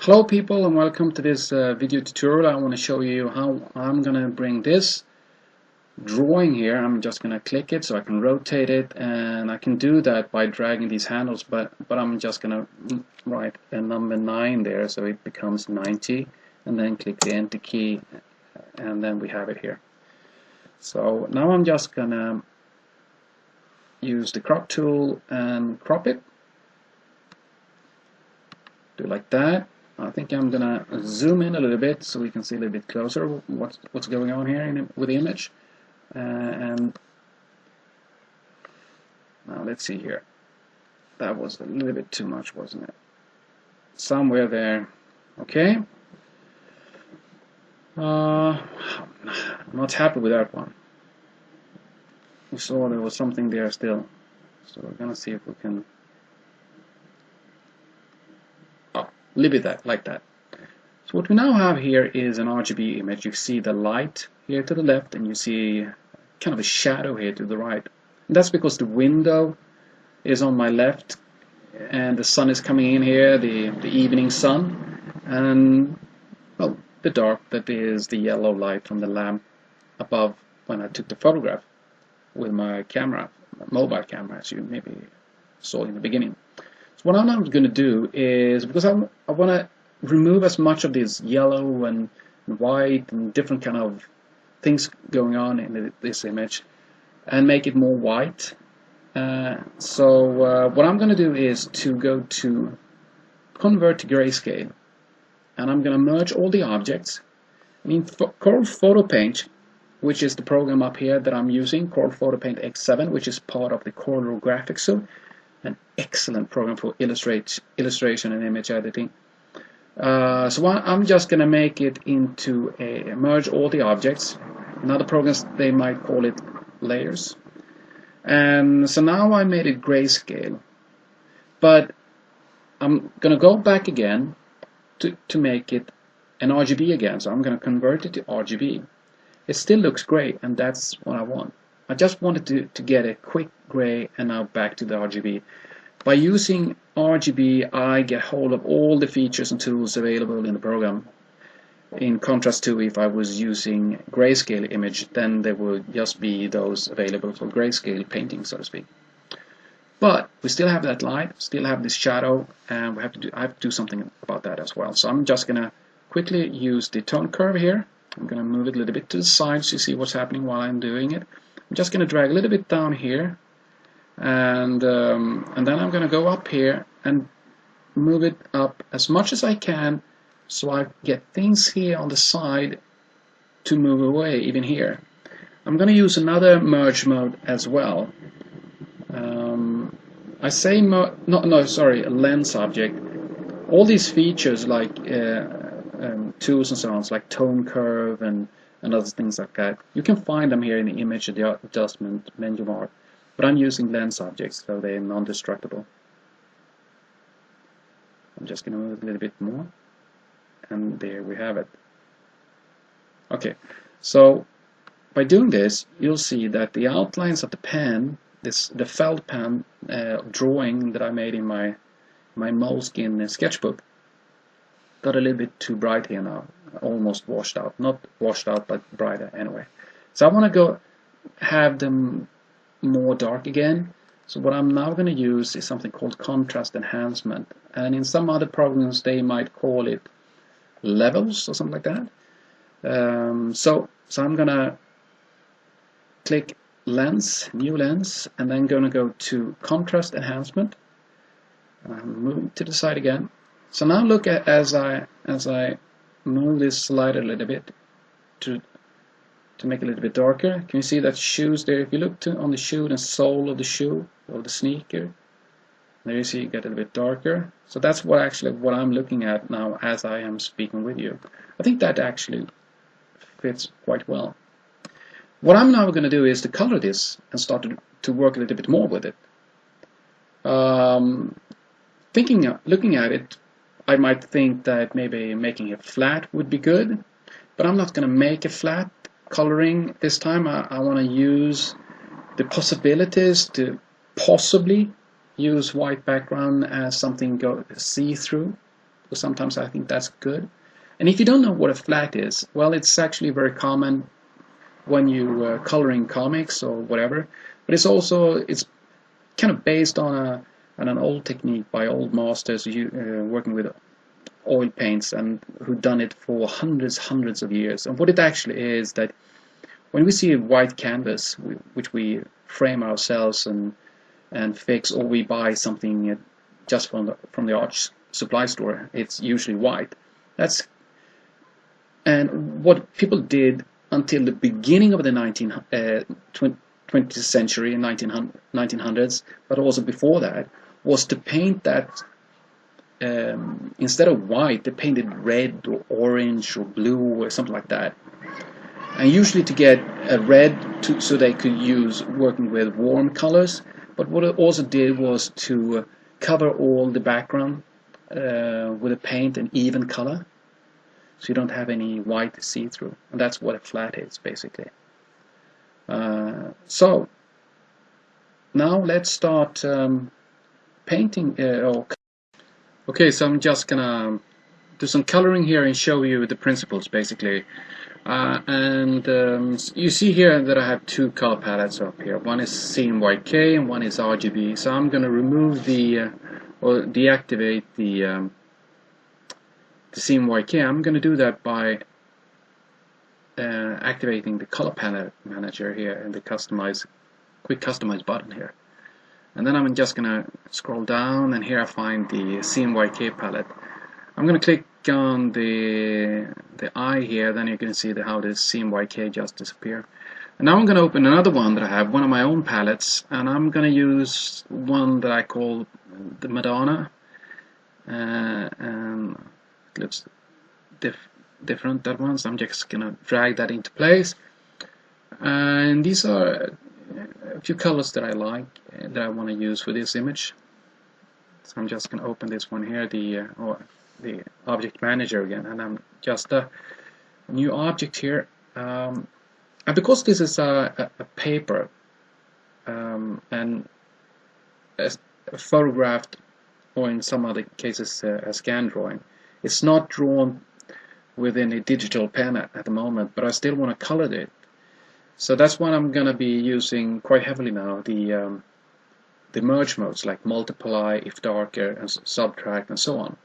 Hello people, and welcome to this video tutorial. I want to show you how I'm gonna bring this drawing here. I'm just gonna click it so I can rotate it, and I can do that by dragging these handles, but I'm just gonna write a number 9 there so it becomes 90, and then click the enter key, and then we have it here. So now I'm just gonna use the crop tool and crop it, do like that. I think I'm gonna zoom in a little bit so we can see a little bit closer what's going on here with the image. And now let's see here. That was a little bit too much, wasn't it? Somewhere there. Okay. I'm not happy with that one. We saw there was something there still, so we're gonna see if we can. Leave it like that. So what we now have here is an RGB image. You see the light here to the left, and you see kind of a shadow here to the right. And that's because the window is on my left, and the sun is coming in here, the evening sun, and well, the dark that is the yellow light from the lamp above when I took the photograph with my camera, mobile camera, as you maybe saw in the beginning. So what I'm now going to do is, because I want to remove as much of this yellow and white and different kind of things going on in this image, and make it more white. So what I'm going to do is to go to convert to grayscale, and I'm going to merge all the objects. In Corel PHOTO-PAINT, which is the program up here that I'm using, Corel PHOTO-PAINT X7, which is part of the CoelDRAW Graphics Suite, an excellent program for illustration and image editing. So I'm just going to make it into merge all the objects. In other programs they might call it layers. And so now I made it grayscale, but I'm going to go back again to make it an RGB again. So I'm going to convert it to RGB. It still looks great, and that's what I want. I just wanted to get a quick gray, and now back to the RGB. By using RGB, I get hold of all the features and tools available in the program. In contrast to if I was using grayscale image, then there would just be those available for grayscale painting, so to speak. But we still have that light, still have this shadow, and I have to do something about that as well. So I'm just going to quickly use the tone curve here. I'm going to move it a little bit to the side so you see what's happening while I'm doing it. I'm just going to drag a little bit down here, and then I'm going to go up here and move it up as much as I can, so I get things here on the side to move away, even here. I'm going to use another merge mode as well. I say a lens object. All these features like tools and so on, like tone curve and other things like that, you can find them here in the image adjustment menu bar. But I'm using lens objects, so they're non-destructible. I'm just going to move it a little bit more, and there we have it. Okay, so by doing this, you'll see that the outlines of the pen, the felt pen drawing that I made in my moleskin sketchbook, got a little bit too bright here now, almost washed out. Not washed out, but brighter anyway. So I want to go have them more dark again. So what I'm now going to use is something called contrast enhancement, and in some other programs they might call it levels or something like that. So I'm going to click lens, new lens, and then going to go to contrast enhancement, and move to the side again. So now look at as I move this slider a little bit to make it a little bit darker. Can you see that shoes there? If you look on the shoe, the sole of the shoe, of the sneaker, there you see it get a little bit darker. So that's what I'm looking at now as I am speaking with you. I think that actually fits quite well. What I'm now going to do is to color this and start to work a little bit more with it. Looking at it, I might think that maybe making it flat would be good, but I'm not going to make a flat coloring this time. I want to use the possibilities to possibly use white background as something see-through. sometimes I think that's good. And if you don't know what a flat is, well, it's actually very common when you coloring comics or whatever. But it's kind of based on an old technique by old masters working with oil paints and who've done it for hundreds of years. And what it actually is that when we see a white canvas, which we frame ourselves and fix, or we buy something just from the art supply store, it's usually white. And what people did until the beginning of the 20th century, 1900s, but also before that, was to paint that instead of white, they painted red or orange or blue or something like that. And usually to get a red so they could use working with warm colors. But what it also did was to cover all the background with a paint an even color, so you don't have any white see-through. And that's what a flat is, basically. So now let's start painting. Okay, so I'm just gonna do some coloring here and show you the principles, basically. You see here that I have two color palettes up here. One is CMYK and one is RGB. So I'm gonna remove or deactivate the CMYK. I'm going to do that by activating the color palette manager here and the quick customize button here. And then I'm just going to scroll down, and here I find the CMYK palette. I'm going to click on the eye here, then you can see how the CMYK just disappeared. And now I'm going to open another one that I have, one of my own palettes, and I'm going to use one that I call the Madonna. And it looks different, that one, so I'm just gonna drag that into place. And these are a few colors that I like, that I want to use for this image. So I'm just gonna open this one here, the object manager again, and I'm just a new object here. And because this is a paper and a photographed, or in some other cases a scan drawing, it's not drawn within a digital pen at the moment, but I still want to color it. So that's what I'm going to be using quite heavily now, the merge modes like multiply, if darker, and subtract, and so on.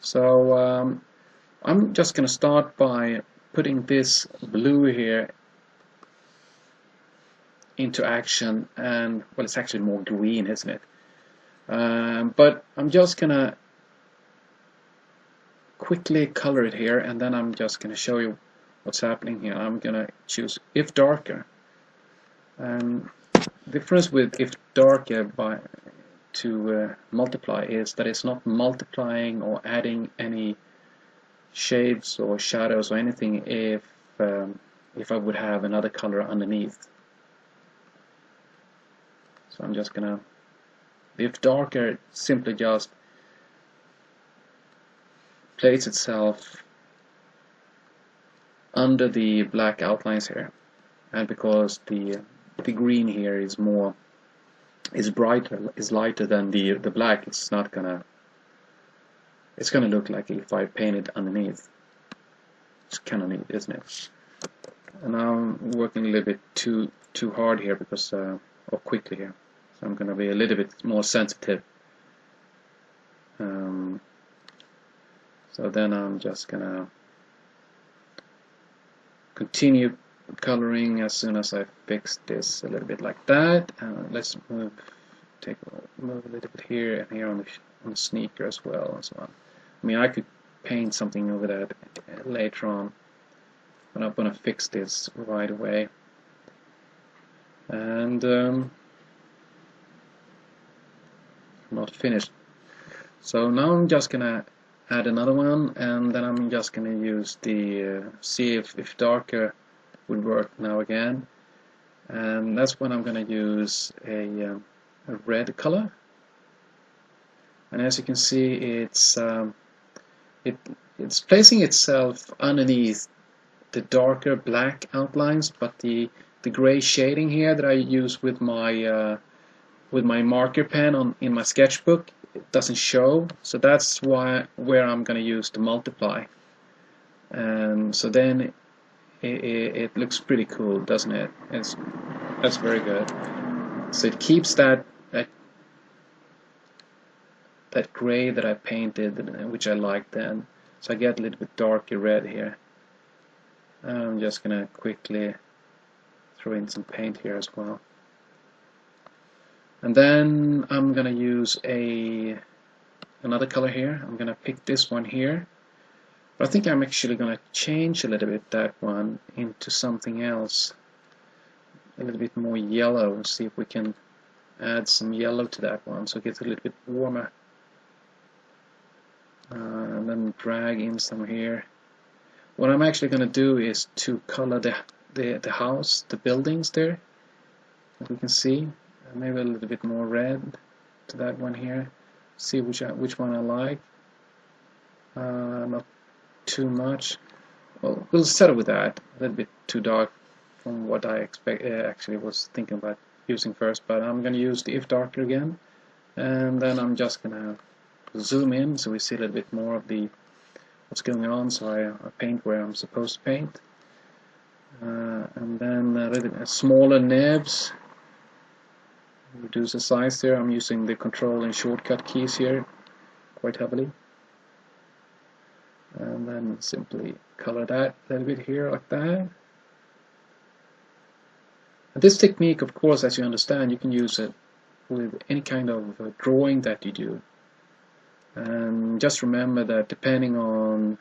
So I'm just going to start by putting this blue here into action, and well, it's actually more green, isn't it? But I'm just going to quickly color it here, and then I'm just going to show you what's happening here. I'm going to choose if darker. And the difference with if darker to multiply is that it's not multiplying or adding any shades or shadows or anything if I would have another color underneath. So I'm just going to, if darker simply just place itself under the black outlines here, and because the green here is lighter than the black, it's gonna look like if I painted underneath. It's kind of neat, isn't it? And now I'm working a little bit too hard here because or quickly here, so I'm gonna be a little bit more sensitive. So then I'm just gonna continue coloring as soon as I fix this a little bit like that. Let's move a little bit here and here on the sneaker as well and so on. I mean, I could paint something over that later on, but I'm gonna fix this right away. And I'm not finished. So now I'm just gonna add another one, and then I'm just gonna use the see if darker would work now again, and that's when I'm gonna use a red color. And as you can see, it's placing itself underneath the darker black outlines, but the gray shading here that I use with my marker pen in my sketchbook, doesn't show, so that's where I'm going to use the multiply, and so then it looks pretty cool, doesn't it? That's very good. So it keeps that gray that I painted, which I like then. So I get a little bit darker red here. I'm just gonna quickly throw in some paint here as well. And then I'm gonna use another color here. I'm gonna pick this one here. But I think I'm actually gonna change a little bit that one into something else. A little bit more yellow, and see if we can add some yellow to that one so it gets a little bit warmer. And then drag in some here. What I'm actually going to do is to color the house, the buildings there, as we can see. Maybe a little bit more red to that one here. See which one I like. Not too much. Well, we'll settle with that. A little bit too dark from what I actually was thinking about using first. But I'm going to use the if darker again, and then I'm just going to zoom in so we see a little bit more of what's going on. So I paint where I'm supposed to paint, and then a little bit smaller nibs. Reduce the size there. I'm using the control and shortcut keys here quite heavily, and then simply color that a little bit here like that. And this technique, of course, as you understand, you can use it with any kind of drawing that you do. And just remember that depending on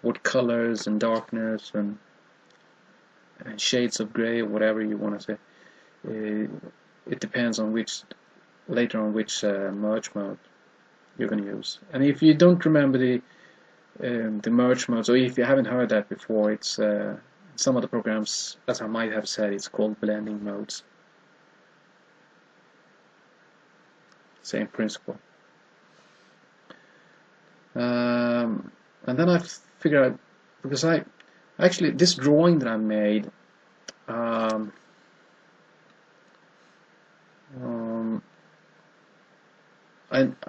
what colors and darkness and shades of gray or whatever you want to say, it depends on which merge mode you're going to use. And if you don't remember the merge modes, or if you haven't heard that before, it's some of the programs, as I might have said, it's called blending modes. Same principle. And then I figured out, because I actually, this drawing that I made, I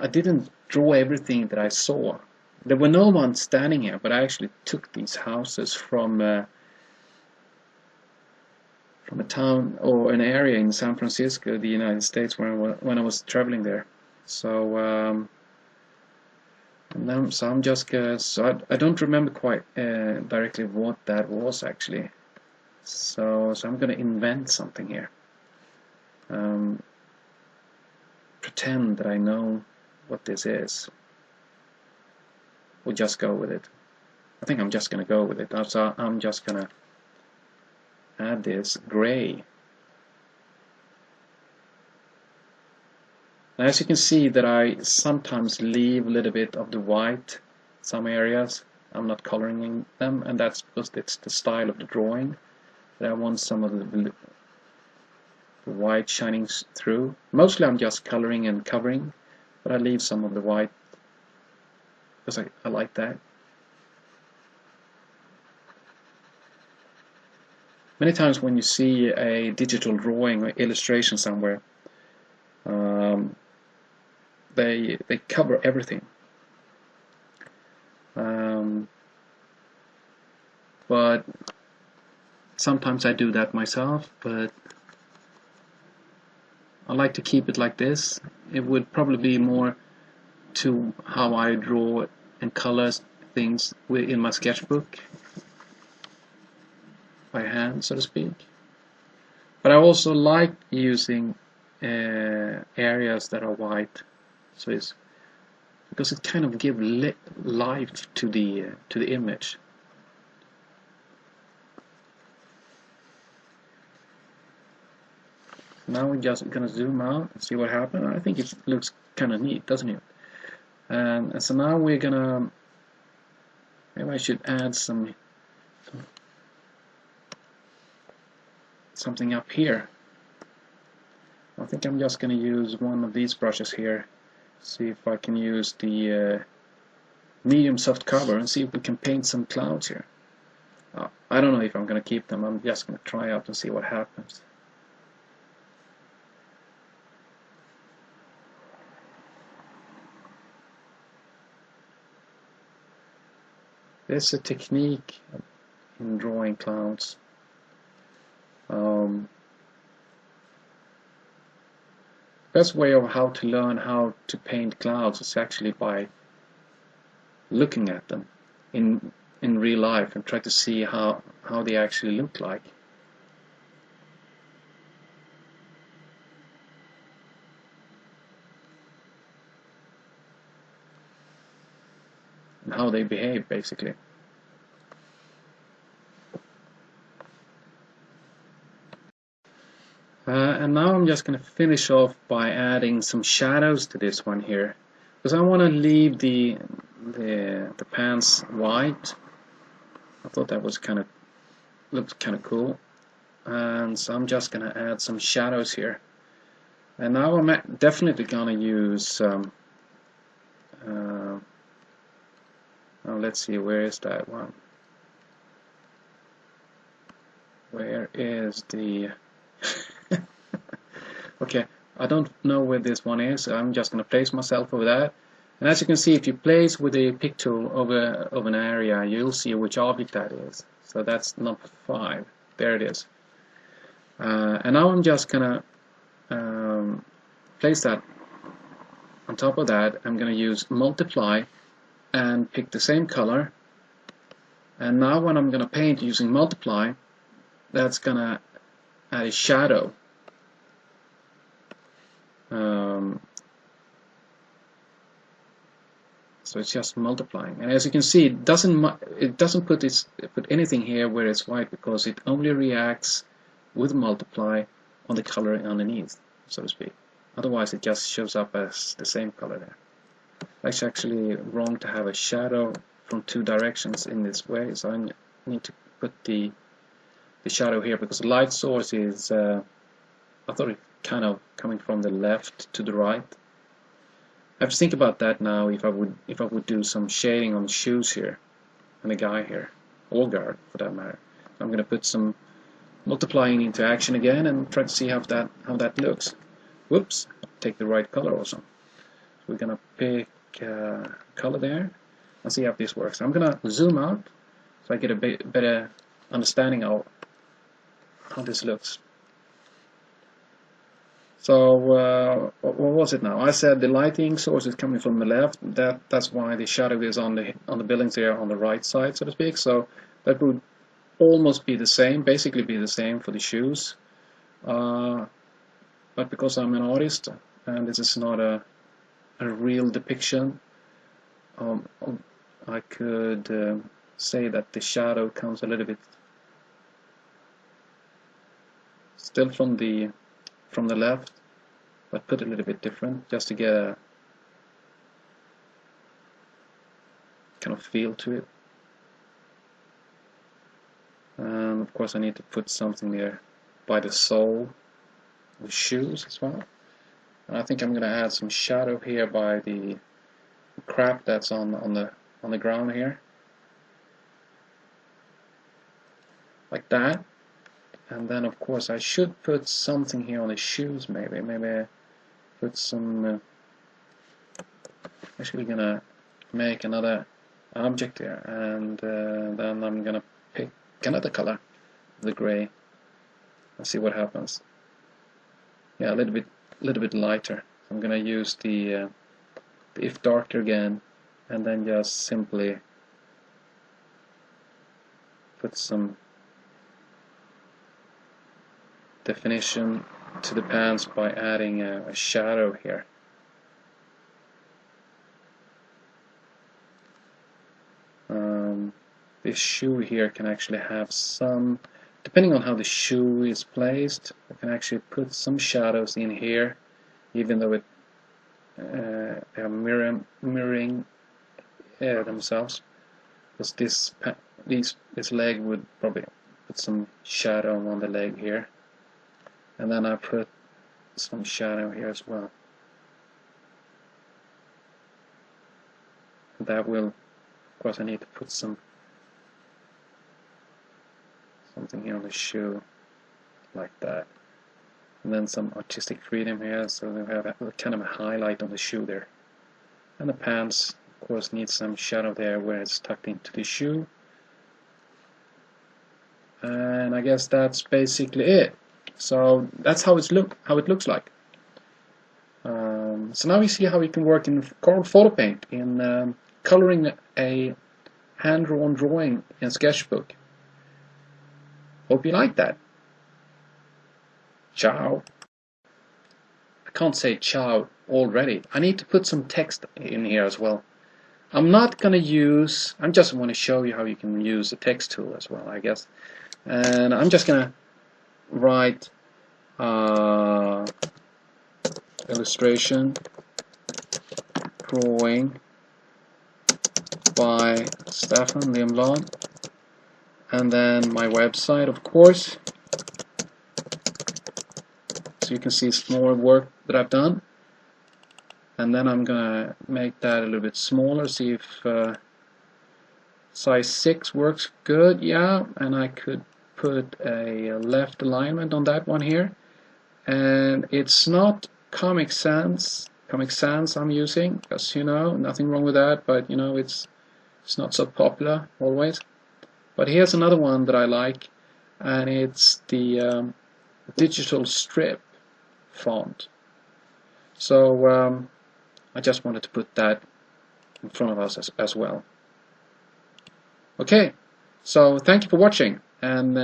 didn't draw everything that I saw. There were no one standing here, but I actually took these houses from a town or an area in San Francisco, the United States, when I was traveling there. So so I'm just so I don't remember quite directly what that was actually. So I'm going to invent something here. Pretend that I know what this is. We'll just go with it. I think I'm just going to go with it. So I'm just going to add this gray. And as you can see that I sometimes leave a little bit of the white, some areas. I'm not coloring them, and that's because it's the style of the drawing. That I want some of the white shining through. Mostly I'm just coloring and covering, but I leave some of the white because I like that. Many times when you see a digital drawing or illustration somewhere, they cover everything. But sometimes I do that myself, but I like to keep it like this. It would probably be more to how I draw and color things in my sketchbook by hand, so to speak. But I also like using areas that are white, so it's because it kind of gives life to the image. Now we're just gonna zoom out and see what happens. I think it looks kind of neat, doesn't it? And so now we're gonna, maybe I should add something up here. I think I'm just gonna use one of these brushes here. See if I can use the medium soft cover and see if we can paint some clouds here. I don't know if I'm gonna keep them. I'm just gonna try out and see what happens. There's a technique in drawing clouds. Best way of how to learn how to paint clouds is actually by looking at them in real life and try to see how they actually look like. And how they behave, basically. And now I'm just going to finish off by adding some shadows to this one here, because I want to leave the pants white. I thought that was looked kind of cool, and so I'm just going to add some shadows here. And now I'm definitely going to use let's see, where is that one? Where is the okay, I don't know where this one is, so I'm just going to place myself over that. And as you can see, if you place with a pick tool over an area, you'll see which object that is. So that's number 5. There it is. And now I'm just going to place that on top of that. I'm going to use multiply and pick the same color. And now when I'm going to paint using multiply, that's going to add a shadow. So it's just multiplying, and as you can see, it doesn't put anything here where it's white, because it only reacts with multiply on the color underneath, so to speak. Otherwise, it just shows up as the same color there. It's actually wrong to have a shadow from 2 directions in this way, so I need to put the shadow here, because the light source is I thought it kind of coming from the left to the right. I have to think about that now, if I would do some shading on the shoes here and the guy here, or guard for that matter. I'm going to put some multiplying into action again and try to see how that looks. Whoops, take the right color also. So we're going to pick color there and see how this works. I'm going to zoom out so I get a better understanding of how this looks. So what was it now? I said the lighting source is coming from the left. That's why the shadow is on the buildings here on the right side, so to speak. So that would almost be the same, basically be the same for the shoes. But because I'm an artist and this is not a real depiction, I could say that the shadow comes a little bit still from the left, but put a little bit different, just to get a kind of feel to it. And of course I need to put something there by the sole of the shoes as well. And I think I'm going to add some shadow here by the crap that's on the ground here, like that. And then of course I should put something here on the shoes, maybe put some actually gonna make another object here, and then I'm gonna pick another color, the gray, and see what happens. Yeah, a little bit lighter. I'm gonna use the if darker again, and then just simply put some definition to the pants by adding a shadow here. This shoe here can actually have some, depending on how the shoe is placed, I can actually put some shadows in here, even though they are mirroring themselves. Because this leg would probably put some shadow on the leg here. And then I put some shadow here as well. That will, of course, I need to put something here on the shoe, like that. And then some artistic freedom here, so we have kind of a highlight on the shoe there. And the pants, Of course, needs some shadow there where it's tucked into the shoe. And I guess that's basically it. So that's how it looks like. So now we see how we can work in Corel PHOTO-PAINT in coloring a hand-drawn drawing in Sketchbook. Hope you like that. Ciao. I can't say ciao already. I need to put some text in here as well. I just want to show you how you can use the text tool as well, I guess. And I'm just gonna write illustration drawing by Stefan Lindblad, and then my website, of course, so you can see some more work that I've done. And then I'm gonna make that a little bit smaller, see if size 6 works good. Yeah, and I could put a left alignment on that one here. And it's not Comic Sans I'm using, because nothing wrong with that, but it's not so popular always. But here's another one that I like, and it's the digital strip font. So I just wanted to put that in front of us as well. Okay, so thank you for watching, and